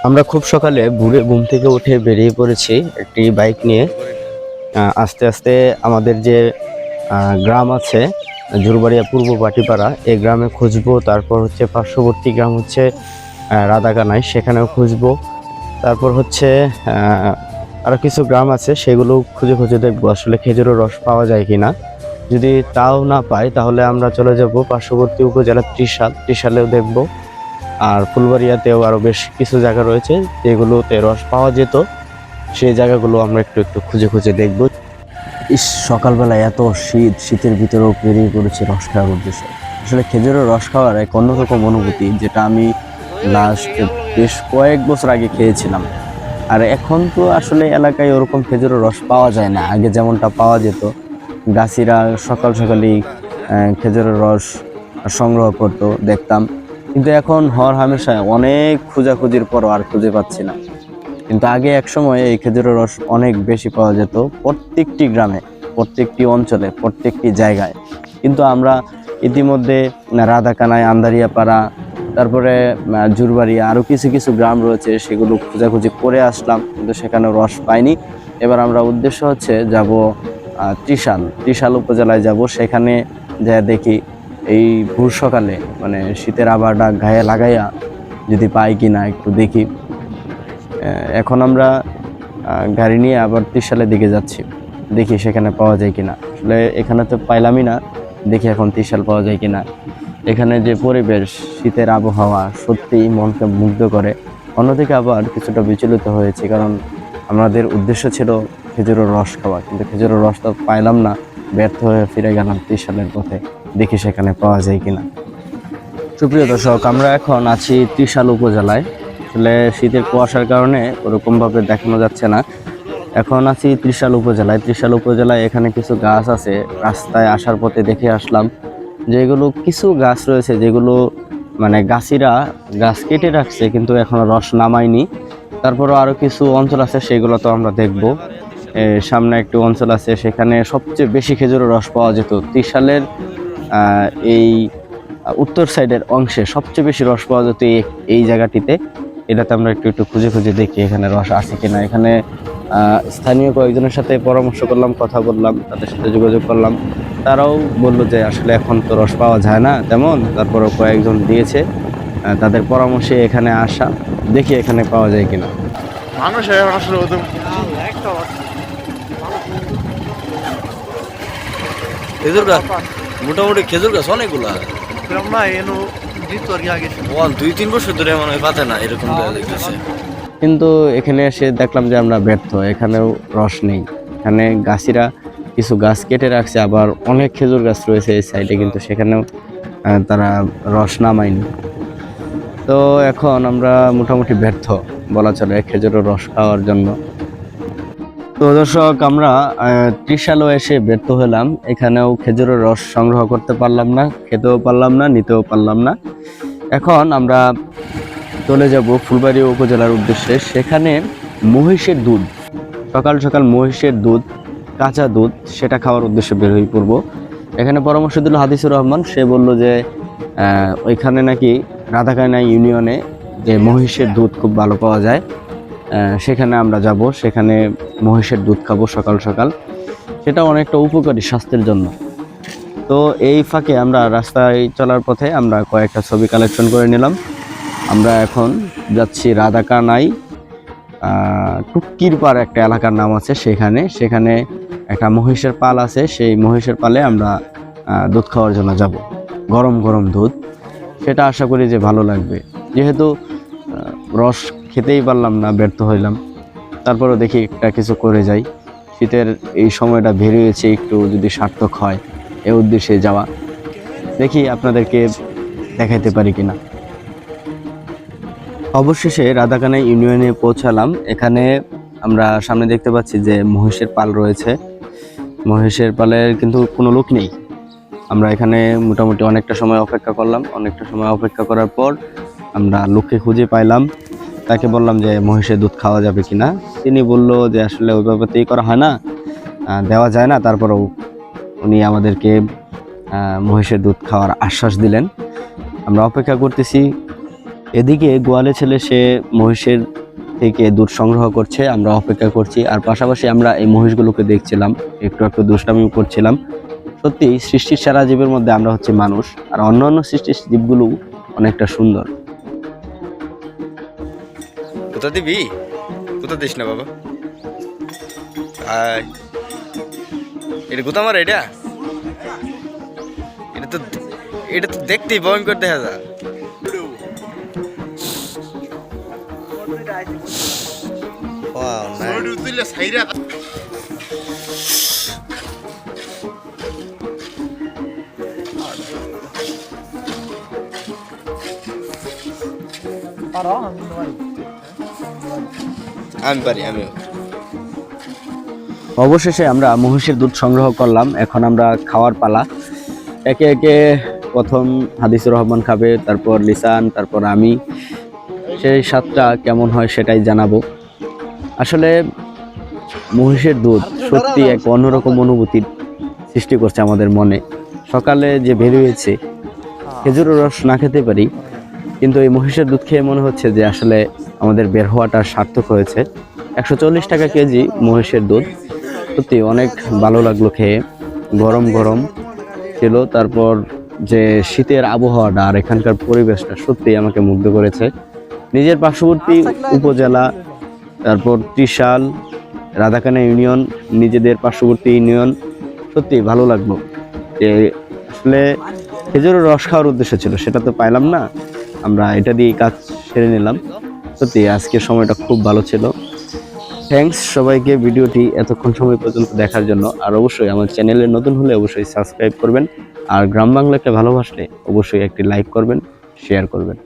আমরা খুব সকালে ভোরে ঘুম থেকে উঠে বেরিয়ে পড়েছি একটি বাইক নিয়ে। আস্তে আস্তে আমাদের যে গ্রাম আছে জুরবাড়িয়া পূর্ব বাটিপাড়া, এই গ্রামে খুঁজবো। তারপর হচ্ছে পার্শ্ববর্তী গ্রাম হচ্ছে রাধাকানাই, সেখানেও খুঁজবো। তারপর হচ্ছে আরও কিছু গ্রাম আছে, সেগুলো খুঁজে খুঁজে দেখবো আসলে খেজুরের রস পাওয়া যায় কিনা। যদি তাও না পাই তাহলে আমরা চলে যাব পার্শ্ববর্তী উপজেলা ত্রিশালেও দেখবো। আর ফুলবাড়িয়াতেও আরও বেশ কিছু জায়গা রয়েছে যেগুলোতে রস পাওয়া যেত, সেই জায়গাগুলো আমরা একটু একটু খুঁজে খুঁজে দেখব। সকালবেলা এত শীতের ভিতরেও বেরিয়ে পড়েছে রস খাওয়ার উদ্দেশ্যে। আসলে খেজুরের রস খাওয়ার এক অন্যরকম অনুভূতি, যেটা আমি লাস্ট বেশ কয়েক বছর আগে খেয়েছিলাম। আর এখন তো আসলে এলাকায় ওরকম খেজুরের রস পাওয়া যায় না, আগে যেমনটা পাওয়া যেত। গাছিরা সকাল সকালই খেজুরের রস সংগ্রহ করতো, দেখতাম। কিন্তু এখন হর হামেশা অনেক খোঁজাখুঁজির পরও আর খুঁজে পাচ্ছি না। কিন্তু আগে এক সময় এই খেজুরের রস অনেক বেশি পাওয়া যেত প্রত্যেকটি গ্রামে, প্রত্যেকটি অঞ্চলে, প্রত্যেকটি জায়গায়। কিন্তু আমরা ইতিমধ্যে রাধাকানাই, আন্দারিয়াপাড়া, তারপরে জুরবাড়িয়া, আরও কিছু কিছু গ্রাম রয়েছে, সেগুলো খোঁজাখুঁজি করে আসলাম, কিন্তু সেখানে রস পাইনি। এবার আমরা উদ্দেশ্য হচ্ছে যাব ত্রিশাল উপজেলায় যাব। সেখানে যা দেখি এই ভোর সকালে মানে শীতের আবহাওয়াটা গায়ে লাগাইয়া যদি পাই কিনা একটু দেখি। এখন আমরা গাড়ি নিয়ে আবার ত্রিশালের দিকে যাচ্ছি, দেখি সেখানে পাওয়া যায় কিনা। আসলে এখানে তো পাইলামই না, দেখি এখন ত্রিশাল পাওয়া যায় কিনা। এখানে যে পরিবেশ, শীতের আবহাওয়া সত্যিই মনকে মুগ্ধ করে। অন্যদিকে আবার কিছুটা বিচলিত হয়েছে, কারণ আমাদের উদ্দেশ্য ছিল খেজুরের রস খাওয়া, কিন্তু খেজুরের রস তো পাইলাম না। ব্যর্থ হয়ে ফিরে গেলাম ত্রিশালের পথে, দেখি সেখানে পাওয়া যায় কিনা। সুপ্রিয় দর্শক, আমরা এখন আছি ত্রিশাল উপজেলায়। আসলে শীতের কুয়াশার কারণে ওরকমভাবে দেখানো যাচ্ছে না। এখন আছি ত্রিশাল উপজেলায় এখানে কিছু গাছ আছে, রাস্তায় আসার পথে দেখে আসলাম যেগুলো কিছু গাছ রয়েছে যেগুলো মানে গাছিরা গাছ কেটে রাখছে, কিন্তু এখনো রস নামায়নি। তারপরও আরও কিছু অঞ্চল আছে, সেগুলো তো আমরা দেখব। সামনে একটি অঞ্চল আছে, সেখানে সবচেয়ে বেশি খেজুরের রস পাওয়া যেত। ত্রিশালের এই উত্তর সাইডের অংশে সবচেয়ে বেশি রস পাওয়া যেত এই জায়গাটিতে। এটাতে আমরা একটু একটু খুঁজে খুঁজে দেখি এখানে রস আছে কিনা। এখানে স্থানীয় কয়েকজনের সাথে পরামর্শ করলাম, কথা বললাম, তাদের সাথে যোগাযোগ করলাম। তারাও বললো যে আসলে এখন তো রস পাওয়া যায় না তেমন, তারপরেও কয়েকজন দিয়েছে, তাদের পরামর্শে এখানে আসা, দেখি এখানে পাওয়া যায় কিনা। মানুষ আসলে খেজুর গাছ মোটামুটি খেজুর গাছ অনেকগুলা না এনো দিত আর কি আগে 2-3 বছর ধরে মনে হয় পাতে না এরকম দেখতেছে। কিন্তু এখানে এসে দেখলাম যে আমরা ব্যর্থ, এখানেও রস নেই। এখানে গাছিরা কিছু গাছ কেটে রাখছে, আবার অনেক খেজুর গাছ রয়েছে এই সাইডে, কিন্তু সেখানেও তারা রস নামায়নি। তো এখন আমরা মোটামুটি ব্যর্থ বলা চলে খেজুরের রস খাওয়ার জন্য। তো দর্শক, আমরা ত্রিশালও এসে ব্যর্থ হলাম। এখানেও খেজুরের রস সংগ্রহ করতে পারলাম না, খেতেও পারলাম না, নিতেও পারলাম না। এখন আমরা চলে যাব ফুলবাড়িয়া উপজেলার উদ্দেশ্যে। সেখানে মহিষের দুধ, সকাল সকাল মহিষের দুধ, কাঁচা দুধ, সেটা খাওয়ার উদ্দেশ্যে বের হয়ে পড়বো। এখানে পরামর্শ দিল হাদিসুর রহমান। সে বলল যে ওইখানে নাকি রাধাকানাই ইউনিয়নে যে মহিষের দুধ খুব ভালো পাওয়া যায়, সেখানে আমরা যাব। সেখানে মহিষের দুধ খাবো সকাল সকাল, সেটা অনেকটা উপকারী স্বাস্থ্যের জন্য। তো এই ফাঁকে আমরা রাস্তায় চলার পথে আমরা কয়েকটা ছবি কালেকশন করে নিলাম। আমরা এখন যাচ্ছি রাধাকানাই, টুক্কির পাড় একটা এলাকার নাম আছে, সেখানে একটা মহিষের পাল আছে। সেই মহিষের পালে আমরা দুধ খাওয়ার জন্য যাব, গরম গরম দুধ। সেটা আশা করি যে ভালো লাগবে। যেহেতু রস খেতেই পারলাম না, ব্যর্থ হইলাম, তারপরেও দেখি একটা কিছু করে যাই। শীতের এই সময়টা বেরিয়েছে, একটু যদি সার্থক হয় এ উদ্দেশ্যে যাওয়া, দেখি আপনাদেরকে দেখাইতে পারি কিনা। অবশেষে রাধাকানাই ইউনিয়নে পৌঁছালাম। এখানে আমরা সামনে দেখতে পাচ্ছি যে মহিষের পাল রয়েছে। মহিষের পালের কিন্তু কোনো লোক নেই। আমরা এখানে মোটামুটি অনেকটা সময় অপেক্ষা করলাম। অনেকটা সময় অপেক্ষা করার পর আমরা লোককে খুঁজে পাইলাম। তাকে বললাম যে মহিষের দুধ খাওয়া যাবে কিনা। তিনি বলল যে আসলে ওইভাবে তো করা হয় না, দেওয়া যায় না। তারপরেও উনি আমাদেরকে মহিষের দুধ খাওয়ার আশ্বাস দিলেন। আমরা অপেক্ষা করতেছি এদিকে গোয়ালে ছেলে সে মহিষের থেকে দুধ সংগ্রহ করছে, আমরা অপেক্ষা করছি। আর পাশাপাশি আমরা এই মহিষগুলোকে দেখছিলাম, একটু একটু দুষ্টামি করছিলাম। সত্যি সৃষ্টির সেরা জীবের মধ্যে আমরা হচ্ছে মানুষ, আর অন্যান্য সৃষ্টির জীবগুলো অনেকটা সুন্দর। কোথা দিবি? কোথা দিস না বাবা? আয়, এটা কোথা আমার এটা? এটা তো দেখতেই ভয়ঙ্কর দেখা যায়। Wow, nice. আমি পারি, আমিও। অবশেষে আমরা মহিষের দুধ সংগ্রহ করলাম, এখন আমরা খাওয়ার পালা। একে একে প্রথম হাদিসুর রহমান খাবে, তারপর লিসান, তারপর আমি। সেই স্বাদটা কেমন হয় সেটাই জানাবো। আসলে মহিষের দুধ সত্যি এক অন্যরকম অনুভূতির সৃষ্টি করছে আমাদের মনে। সকালে যে বেরিয়েছে, খেজুরের রস না খেতে পারি, কিন্তু এই মহিষের দুধ খেয়ে মনে হচ্ছে যে আসলে আমাদের বের হওয়াটা সার্থক হয়েছে। 140 টাকা কেজি মহিষের দুধ, সত্যি অনেক ভালো লাগলো খেয়ে। গরম গরম ছিল, তারপর যে শীতের আবহাওয়াটা আর এখানকার পরিবেশটা সত্যি আমাকে মুগ্ধ করেছে। নিজের পার্শ্ববর্তী উপজেলা, তারপর ত্রিশাল, রাধাকানা ইউনিয়ন, নিজেদের পার্শ্ববর্তী ইউনিয়ন, সত্যি ভালো লাগলো। যে আসলে খেজুরের রস খাওয়ার উদ্দেশ্য ছিল, সেটা তো পাইলাম না, আমরা এটা দিয়ে কাজ সেরে নিলাম। সত্যি আজকের সময়টা খুব ভালো ছিল। থ্যাঙ্কস সবাইকে ভিডিওটি এতক্ষণ সময় পর্যন্ত দেখার জন্য। আর অবশ্যই আমার চ্যানেলে নতুন হলে অবশ্যই সাবস্ক্রাইব করবেন, আর গ্রাম বাংলাকে ভালোবাসলে অবশ্যই একটি লাইক করবেন, শেয়ার করবেন।